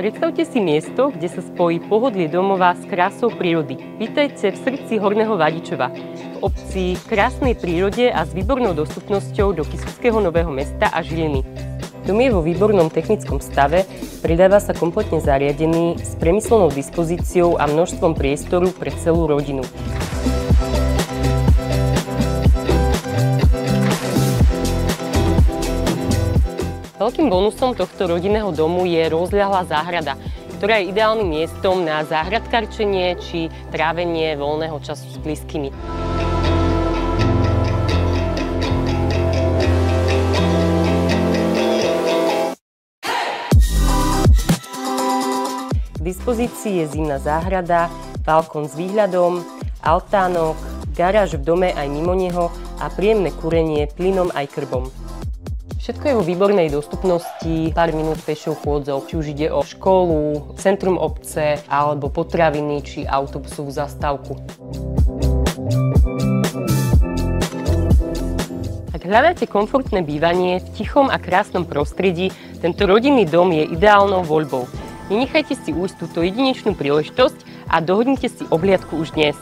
Predstavte si miesto, kde sa spojí pohodlie domova s krásou prírody. Vítajte v srdci Horného Vadičova, v obci krásnej prírode a s výbornou dostupnosťou do Kysuckého Nového Mesta a Žiliny. Dom je vo výbornom technickom stave, predáva sa kompletne zariadený, s premyslenou dispozíciou a množstvom priestoru pre celú rodinu. Veľkým bonusom tohto rodinného domu je rozľahlá záhrada, ktorá je ideálnym miestom na záhradkarčenie či trávenie voľného času s blízkymi. K dispozícii je zimná záhrada, balkón s výhľadom, altánok, garáž v dome aj mimo neho a príjemné kúrenie plynom aj krbom. Všetko je vo výbornej dostupnosti, pár minút pešou chôdzou, či už ide o školu, centrum obce, alebo potraviny, či autobusovú zastávku. Ak hľadáte komfortné bývanie v tichom a krásnom prostredí, tento rodinný dom je ideálnou voľbou. Nenechajte si ujsť túto jedinečnú príležitosť a dohodnite si obliadku už dnes.